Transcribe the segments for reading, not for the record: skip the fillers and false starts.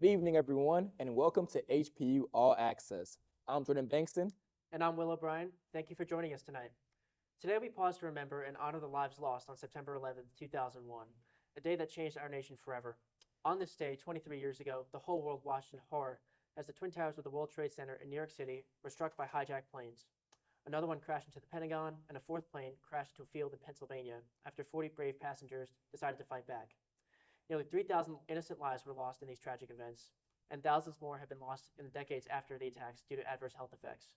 evening, everyone, and welcome to HPU All Access. I'm Jordan Bankston. And I'm Will O'Brien. Thank you for joining us tonight. Today we pause to remember and honor the lives lost on September 11th, 2001, a day that changed our nation forever. On this day, 23 years ago, the whole world watched in horror as the Twin Towers of the World Trade Center in New York City were struck by hijacked planes. Another one crashed into the Pentagon, and a fourth plane crashed into a field in Pennsylvania after 40 brave passengers decided to fight back. Nearly 3,000 innocent lives were lost in these tragic events, and thousands more have been lost in the decades after the attacks due to adverse health effects.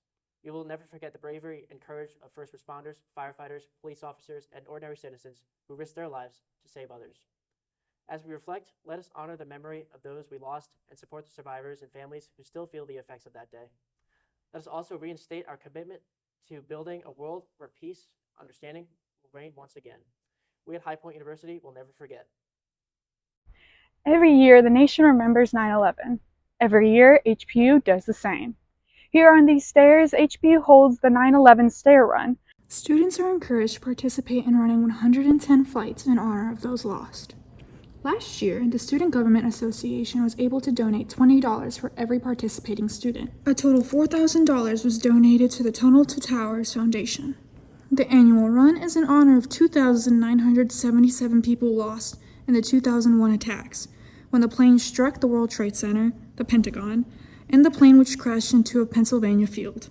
You will never forget the bravery and courage of first responders, firefighters, police officers, and ordinary citizens who risked their lives to save others. As we reflect, let us honor the memory of those we lost and support the survivors and families who still feel the effects of that day. Let us also reinstate our commitment to building a world where peace, understanding will reign once again. We at High Point University will never forget. Every year, the nation remembers 9/11. Every year, HPU does the same. Here on these stairs, HPU holds the 9/11 Stair Run. Students are encouraged to participate in running 110 flights in honor of those lost. Last year, the Student Government Association was able to donate $20 for every participating student. A total $4,000 was donated to the Tunnel to Towers Foundation. The annual run is in honor of 2,977 people lost in the 2001 attacks, when the plane struck the World Trade Center, the Pentagon, and the plane which crashed into a Pennsylvania field.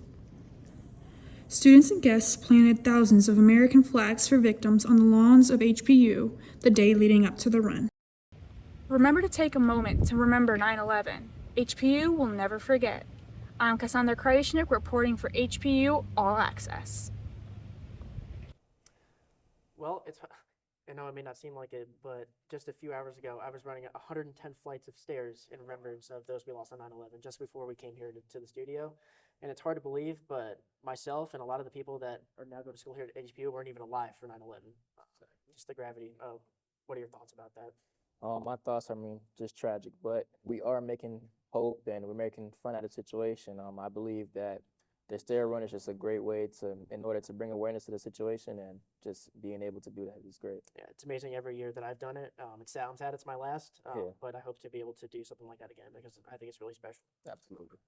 Students and guests planted thousands of American flags for victims on the lawns of HPU the day leading up to the run. Remember to take a moment to remember 9/11. HPU will never forget. I'm Cassandra Krajishnik reporting for HPU All Access. Well, I know it may not seem like it, but just a few hours ago, I was running 110 flights of stairs in remembrance of those we lost on 9/11 just before we came here to the studio. And it's hard to believe, but myself and a lot of the people that are now go to school here at HPU weren't even alive for 9/11. Just the gravity. What are your thoughts about that? My thoughts are, just tragic, but we are making hope and we're making fun out of the situation. I believe that the stair run is just a great way in order to bring awareness to the situation, and just being able to do that is great. Yeah, it's amazing every year that I've done it. I'm sad it's my last, Yeah. but I hope to be able to do something like that again because I think it's really special. Absolutely.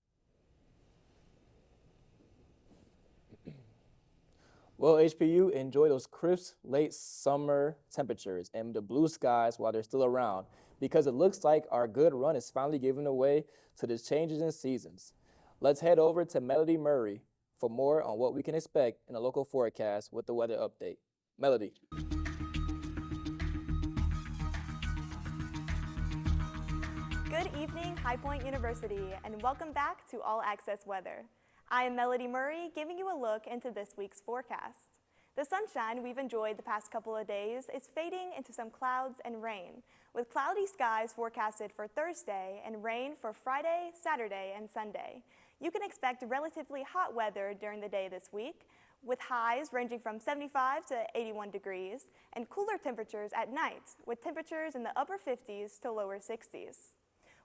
Well, HPU, enjoy those crisp late summer temperatures and the blue skies while they're still around, because it looks like our good run is finally giving way to the changes in seasons. Let's head over to Melody Murray for more on what we can expect in a local forecast with the weather update. Melody. Good evening, High Point University, and welcome back to All Access Weather. I am Melody Murray, giving you a look into this week's forecast. The sunshine we've enjoyed the past couple of days is fading into some clouds and rain, with cloudy skies forecasted for Thursday and rain for Friday, Saturday, and Sunday. You can expect relatively hot weather during the day this week, with highs ranging from 75 to 81 degrees, and cooler temperatures at night, with temperatures in the upper 50s to lower 60s.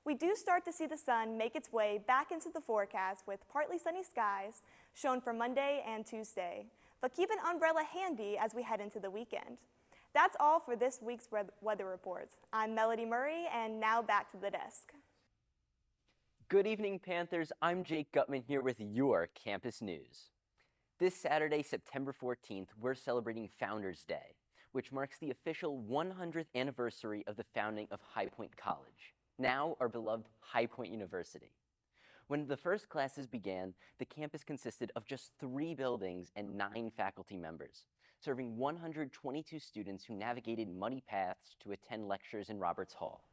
We do start to see the sun make its way back into the forecast with partly sunny skies shown for Monday and Tuesday, but keep an umbrella handy as we head into the weekend. That's all for this week's weather report. I'm Melody Murray, and now back to the desk. Good evening, Panthers. I'm Jake Gutman here with your campus news. This Saturday, September 14th, we're celebrating Founders Day, which marks the official 100th anniversary of the founding of High Point College, now our beloved High Point University. When the first classes began, the campus consisted of just 3 buildings and 9 faculty members, serving 122 students who navigated muddy paths to attend lectures in Roberts Hall.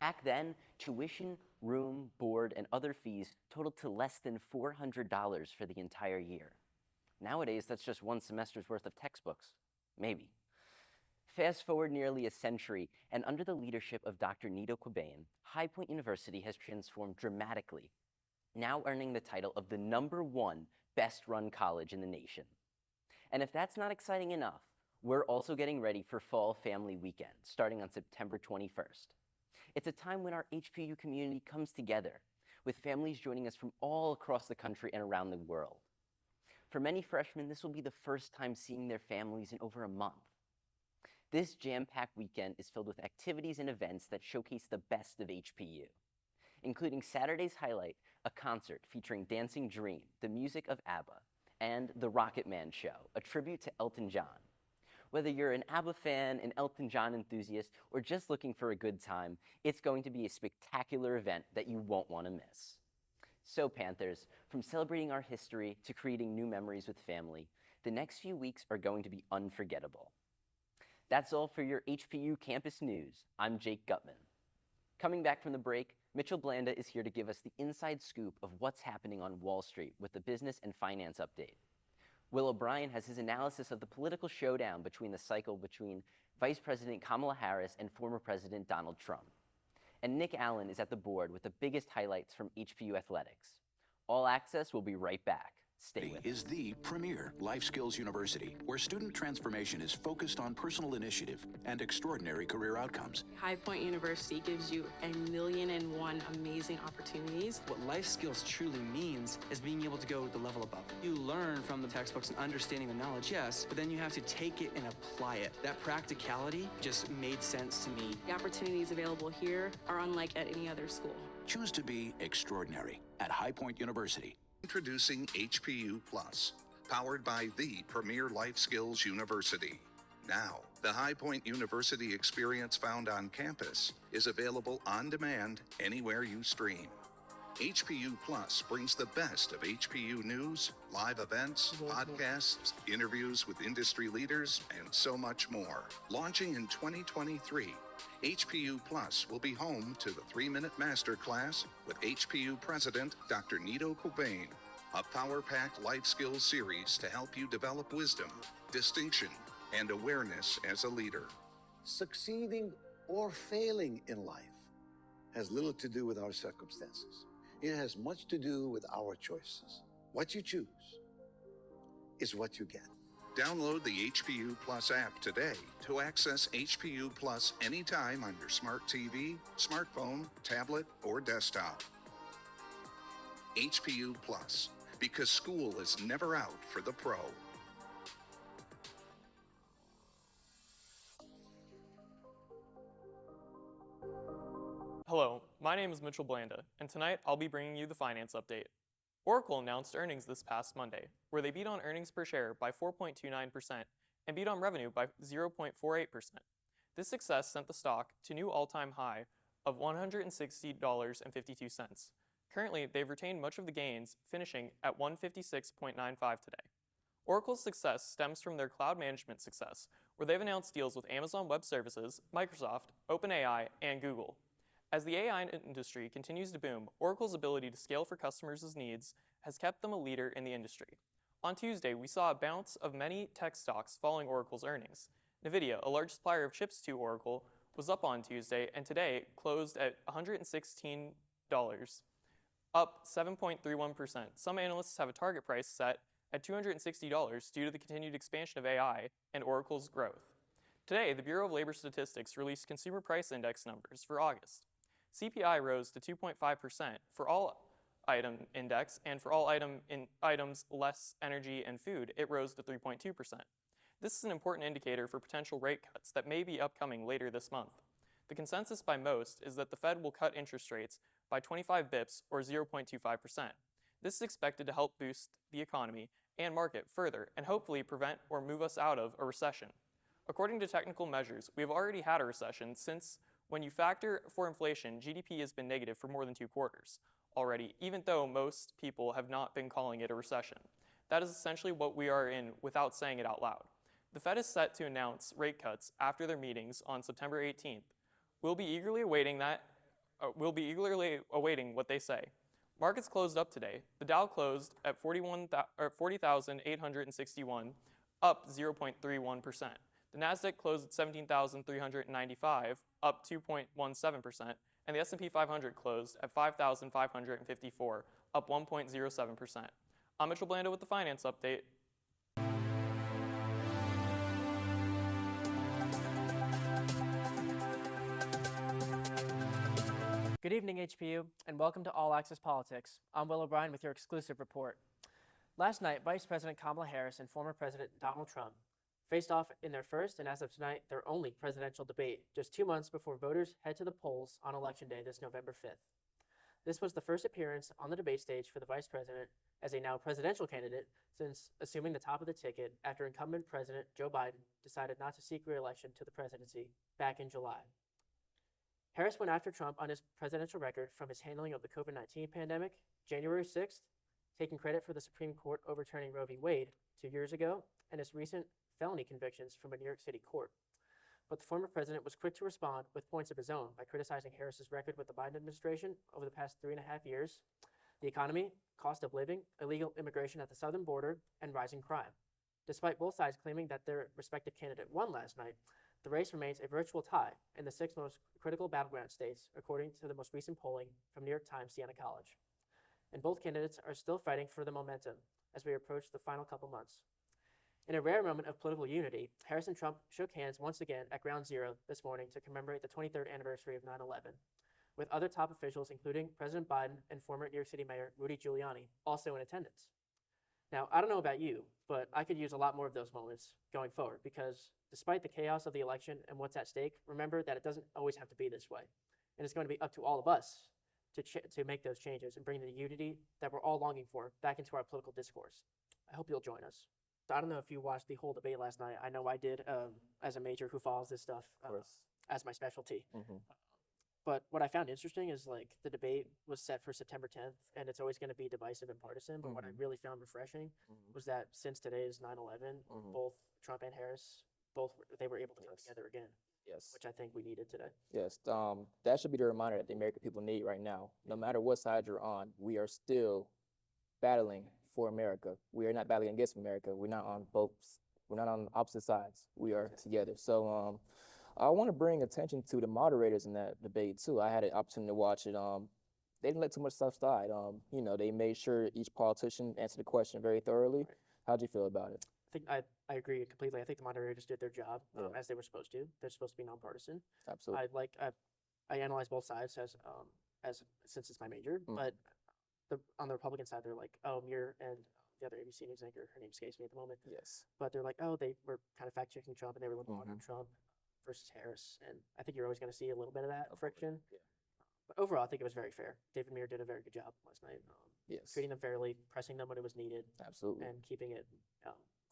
Back then, tuition, room, board, and other fees totaled to less than $400 for the entire year. Nowadays, that's just one semester's worth of textbooks, maybe. Fast forward nearly a century, and under the leadership of Dr. Nito Qubein, High Point University has transformed dramatically, now earning the title of the #1 best-run college in the nation. And if that's not exciting enough, we're also getting ready for Fall Family Weekend, starting on September 21st. It's a time when our HPU community comes together, with families joining us from all across the country and around the world. For many freshmen, this will be the first time seeing their families in over a month. This jam-packed weekend is filled with activities and events that showcase the best of HPU. including Saturday's highlight, a concert featuring Dancing Dream, the music of ABBA, and The Rocket Man Show, a tribute to Elton John. Whether you're an ABBA fan, an Elton John enthusiast, or just looking for a good time, it's going to be a spectacular event that you won't want to miss. So Panthers, from celebrating our history to creating new memories with family, the next few weeks are going to be unforgettable. That's all for your HPU Campus News. I'm Jake Gutman. Coming back from the break, Mitchell Blanda is here to give us the inside scoop of what's happening on Wall Street with the business and finance update. Will O'Brien has his analysis of the political showdown between Vice President Kamala Harris and former President Donald Trump. And Nick Allen is at the board with the biggest highlights from HPU Athletics. All Access will be right back. Stay with us. Is the premier life skills university where student transformation is focused on personal initiative and extraordinary career outcomes. High Point University gives you 1,000,001 amazing opportunities. What life skills truly means is being able to go the level above. You learn from the textbooks and understanding the knowledge, yes, but then you have to take it and apply it. That practicality just made sense to me. The opportunities available here are unlike at any other school. Choose to be extraordinary at High Point University. Introducing HPU Plus, powered by the premier life skills university. Now, the High Point University experience found on campus is available on demand anywhere you stream. HPU Plus brings the best of HPU news, live events, podcasts, interviews with industry leaders, and so much more. Launching in 2023, HPU Plus will be home to the 3-minute masterclass with HPU President Dr. Nito Cobain, a power-packed life skills series to help you develop wisdom, distinction, and awareness as a leader. Succeeding or failing in life has little to do with our circumstances. It has much to do with our choices. What you choose is what you get. Download the HPU Plus app today to access HPU Plus anytime on your smart TV, smartphone, tablet, or desktop. HPU Plus, because school is never out for the pro. Hello, my name is Mitchell Blanda, and tonight I'll be bringing you the finance update. Oracle announced earnings this past Monday, where they beat on earnings per share by 4.29% and beat on revenue by 0.48%. This success sent the stock to a new all-time high of $160.52. Currently, they've retained much of the gains, finishing at $156.95 today. Oracle's success stems from their cloud management success, where they've announced deals with Amazon Web Services, Microsoft, OpenAI, and Google. As the AI industry continues to boom, Oracle's ability to scale for customers' needs has kept them a leader in the industry. On Tuesday, we saw a bounce of many tech stocks following Oracle's earnings. NVIDIA, a large supplier of chips to Oracle, was up on Tuesday and today closed at $116, up 7.31%. Some analysts have a target price set at $260 due to the continued expansion of AI and Oracle's growth. Today, the Bureau of Labor Statistics released Consumer Price Index numbers for August. CPI rose to 2.5% for all item index, and for all items less energy and food, it rose to 3.2%. This is an important indicator for potential rate cuts that may be upcoming later this month. The consensus by most is that the Fed will cut interest rates by 25 bips or 0.25%. This is expected to help boost the economy and market further and hopefully prevent or move us out of a recession. According to technical measures, we have already had a recession since when you factor for inflation, GDP has been negative for more than 2 quarters already, even though most people have not been calling it a recession. That is essentially what we are in without saying it out loud. The Fed is set to announce rate cuts after their meetings on September 18th. We'll be eagerly awaiting what they say. Markets closed up today. The Dow closed at 40,861, up 0.31%. The Nasdaq closed at 17,395, up 2.17%, and the S&P 500 closed at 5,554, up 1.07%. I'm Mitchell Blanda with the Finance Update. Good evening, HPU, and welcome to All Access Politics. I'm Will O'Brien with your exclusive report. Last night, Vice President Kamala Harris and former President Donald Trump faced off in their first, and as of tonight, their only presidential debate, just 2 months before voters head to the polls on Election Day this November 5th. This was the first appearance on the debate stage for the vice president as a now presidential candidate since assuming the top of the ticket after incumbent President Joe Biden decided not to seek re-election to the presidency back in July. Harris went after Trump on his presidential record from his handling of the COVID-19 pandemic, January 6th, taking credit for the Supreme Court overturning Roe v. Wade 2 years ago, and his recent felony convictions from a New York City court. But the former president was quick to respond with points of his own by criticizing Harris's record with the Biden administration over the past 3.5 years, the economy, cost of living, illegal immigration at the southern border, and rising crime. Despite both sides claiming that their respective candidate won last night, the race remains a virtual tie in the 6 most critical battleground states, according to the most recent polling from New York Times Siena College. And both candidates are still fighting for the momentum as we approach the final couple months. In a rare moment of political unity, Harris and Trump shook hands once again at Ground Zero this morning to commemorate the 23rd anniversary of 9/11, with other top officials, including President Biden and former New York City Mayor Rudy Giuliani, also in attendance. Now, I don't know about you, but I could use a lot more of those moments going forward because despite the chaos of the election and what's at stake, remember that it doesn't always have to be this way. And it's going to be up to all of us to make those changes and bring the unity that we're all longing for back into our political discourse. I hope you'll join us. So I don't know if you watched the whole debate last night. I know I did, as a major who follows this stuff as my specialty. But what I found interesting is like the debate was set for September 10th, and it's always going to be divisive and partisan. But what I really found refreshing was that since today is 9/11, both Trump and Harris, they were able to come together again. Yes. Which I think we needed today. Yes, that should be the reminder that the American people need right now. No matter what side you're on, we are still battling for America. We are not battling against America. We're not on opposite sides. We are together. So I want to bring attention to the moderators in that debate too. I had an opportunity to watch it. They didn't let too much stuff slide. They made sure each politician answered the question very thoroughly. How'd you feel about it? I think I agree completely. I think the moderators did their job as they were supposed to. They're supposed to be nonpartisan. Absolutely. I analyze both sides as since it's my major, but on the Republican side, they're like, oh, Muir and the other ABC news anchor, her name escapes me at the moment. Yes. But they're like, oh, they were kind of fact checking Trump and they were looking on Trump versus Harris, and I think you're always going to see a little bit of that friction. Yeah. But overall, I think it was very fair. David Muir did a very good job last night. Yes. Treating them fairly, pressing them when it was needed. Absolutely. And keeping it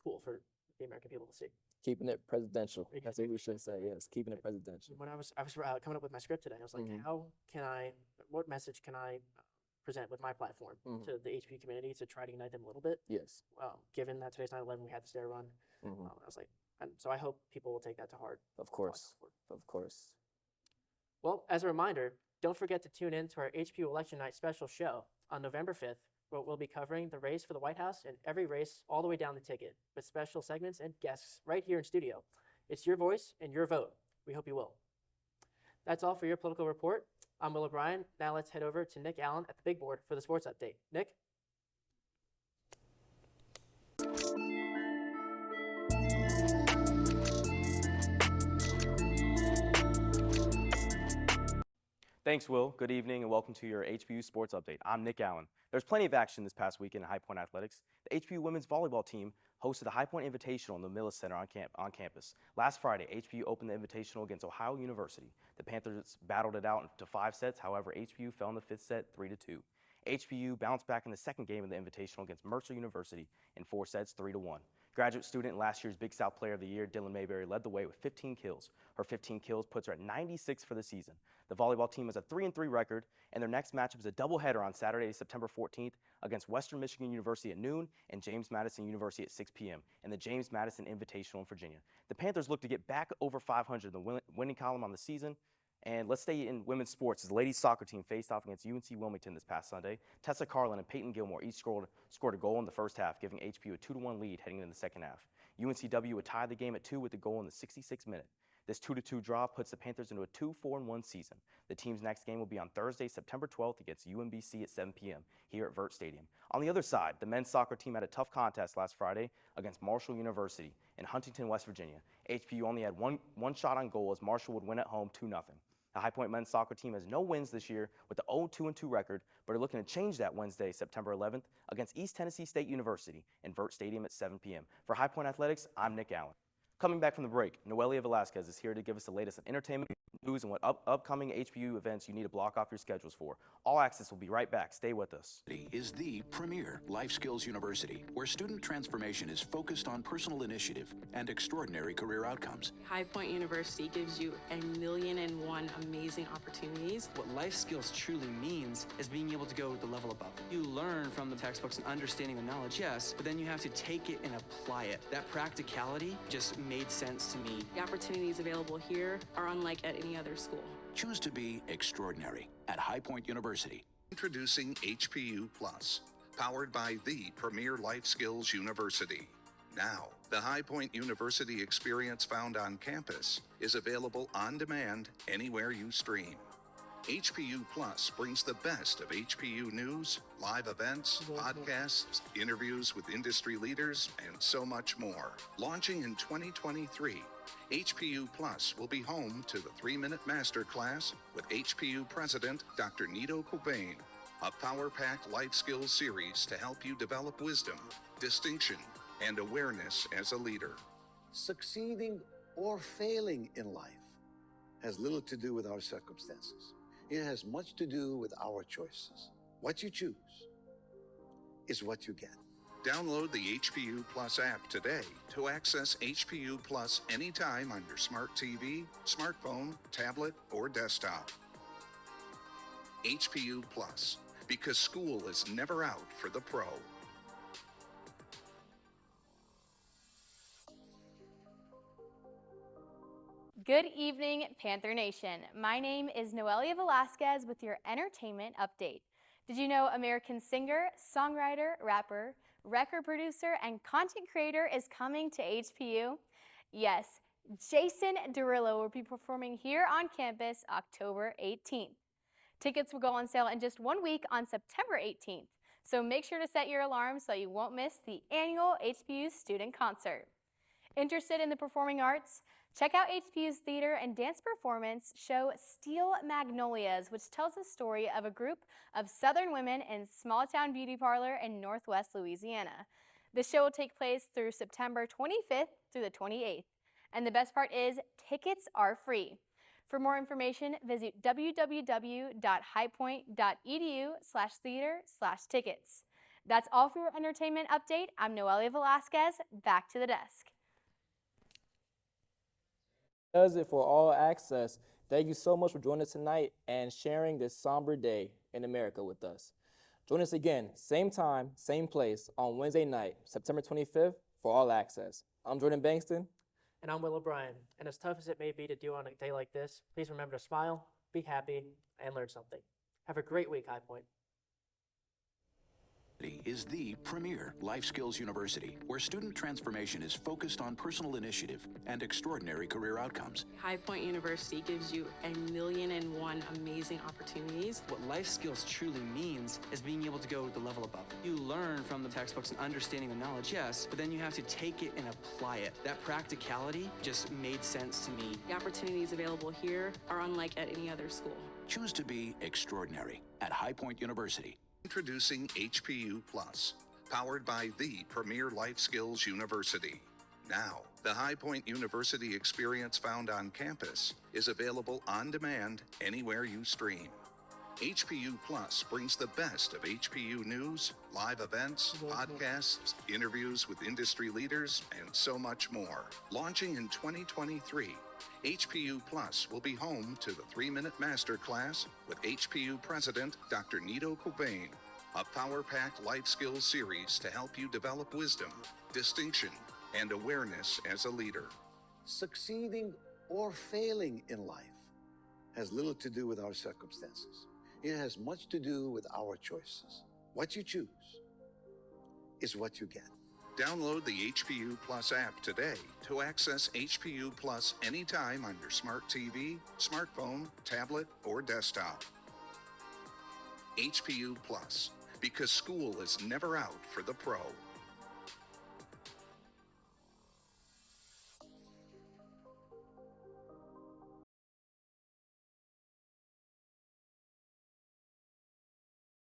cool for the American people to see. Keeping it presidential. That's what we should say. Yes, keeping it presidential. When I was coming up with my script today, I was like, what message can I present with my platform to the HPU community to try to unite them a little bit? Yes. Given that today's 9/11, we had the stair run. I was like, and so I hope people will take that to heart. Of course. Of course. Well, as a reminder, don't forget to tune in to our HPU Election Night special show on November 5th, where we'll be covering the race for the White House and every race all the way down the ticket with special segments and guests right here in studio. It's your voice and your vote. We hope you will. That's all for your political report. I'm Will O'Brien. Now let's head over to Nick Allen at the big board for the sports update. Nick? Thanks, Will. Good evening and welcome to your HPU Sports Update. I'm Nick Allen. There's plenty of action this past weekend in High Point Athletics. The HPU women's volleyball team hosted the High Point Invitational in the Millis Center on campus. Last Friday, HPU opened the Invitational against Ohio University. The Panthers battled it out into 5 sets. However, HPU fell in the 5th set 3-2. HPU bounced back in the second game of the Invitational against Mercer University in 4 sets 3-1. Graduate student and last year's Big South Player of the Year, Dylan Mayberry, led the way with 15 kills. Her 15 kills puts her at 96 for the season. The volleyball team has a 3-3 record, and their next matchup is a doubleheader on Saturday, September 14th against Western Michigan University at noon and James Madison University at 6 p.m. in the James Madison Invitational in Virginia. The Panthers look to get back over 500 in the winning column on the season. And let's stay in women's sports as the ladies soccer team faced off against UNC Wilmington this past Sunday. Tessa Carlin and Peyton Gilmore each scored a goal in the first half, giving HPU a 2-1 lead heading into the second half. UNCW would tie the game at 2 with the goal in the 66th minute. This 2-2 draw puts the Panthers into a 2-4-1 season. The team's next game will be on Thursday, September 12th against UMBC at 7 p.m. here at Vert Stadium. On the other side, the men's soccer team had a tough contest last Friday against Marshall University in Huntington, West Virginia. HPU only had one shot on goal as Marshall would win at home 2-0. The High Point men's soccer team has no wins this year with the 0-2-2 record, but are looking to change that Wednesday, September 11th against East Tennessee State University in Vert Stadium at 7 p.m. For High Point Athletics, I'm Nick Allen. Coming back from the break, Noelia Velasquez is here to give us the latest on entertainment news and what upcoming HPU events you need to block off your schedules for. All Access will be right back. Stay with us. Is the premier life skills university where student transformation is focused on personal initiative and extraordinary career outcomes. High Point University gives you 1,000,001 amazing opportunities. What life skills truly means is being able to go the level above. You learn from the textbooks and understanding the knowledge, yes, but then you have to take it and apply it. That practicality just made sense to me. The opportunities available here are unlike at any other school. Choose to be extraordinary at High Point University. Introducing HPU Plus, powered by the premier life skills university. Now, the High Point University experience found on campus is available on demand anywhere you stream. HPU Plus brings the best of HPU news, live events, podcasts, interviews with industry leaders, and so much more. Launching in 2023, HPU Plus will be home to the 3-minute masterclass with HPU President Dr. Nito Cobain, a power-packed life skills series to help you develop wisdom, distinction, and awareness as a leader. Succeeding or failing in life has little to do with our circumstances. It has much to do with our choices. What you choose is what you get. Download the HPU Plus app today to access HPU Plus anytime on your smart TV, smartphone, tablet, or desktop. HPU Plus, because school is never out for the pro. Good evening, Panther Nation. My name is Noelia Velasquez with your entertainment update. Did you know American singer, songwriter, rapper, record producer, and content creator is coming to HPU? Yes, Jason Derulo will be performing here on campus October 18th. Tickets will go on sale in just 1 week on September 18th, so make sure to set your alarm so you won't miss the annual HPU student concert. Interested in the performing arts? Check out HPU's theater and dance performance show Steel Magnolias, which tells the story of a group of Southern women in small-town beauty parlor in Northwest Louisiana. The show will take place through September 25th through the 28th. And the best part is, tickets are free. For more information, visit www.highpoint.edu/theater/tickets. That's all for your entertainment update. I'm Noelia Velasquez. Back to the desk. Does it for All Access. Thank you so much for joining us tonight and sharing this somber day in America with us. Join us again, same time, same place, on Wednesday night, September 25th, for All Access. I'm Jordan Bankston. And I'm Will O'Brien. And as tough as it may be to do on a day like this, please remember to smile, be happy, and learn something. Have a great week, High Point. Is the premier life skills university where student transformation is focused on personal initiative and extraordinary career outcomes. High Point University gives you 1,000,001 amazing opportunities. What life skills truly means is being able to go the level above. You learn from the textbooks and understanding the knowledge, yes, but then you have to take it and apply it. That practicality just made sense to me. The opportunities available here are unlike at any other school. Choose to be extraordinary at High Point University. Introducing HPU Plus, powered by the premier life skills university. Now, the High Point University experience found on campus is available on demand anywhere you stream. HPU Plus brings the best of HPU news, live events, podcasts, interviews with industry leaders, and so much more. Launching in 2023, HPU Plus will be home to the 3-minute masterclass with HPU President Dr. Nito Cobain, a power-packed life skills series to help you develop wisdom, distinction, and awareness as a leader. Succeeding or failing in life has little to do with our circumstances. It has much to do with our choices. What you choose is what you get. Download the HPU Plus app today to access HPU Plus anytime on your smart TV, smartphone, tablet, or desktop. HPU Plus, because school is never out for the pro.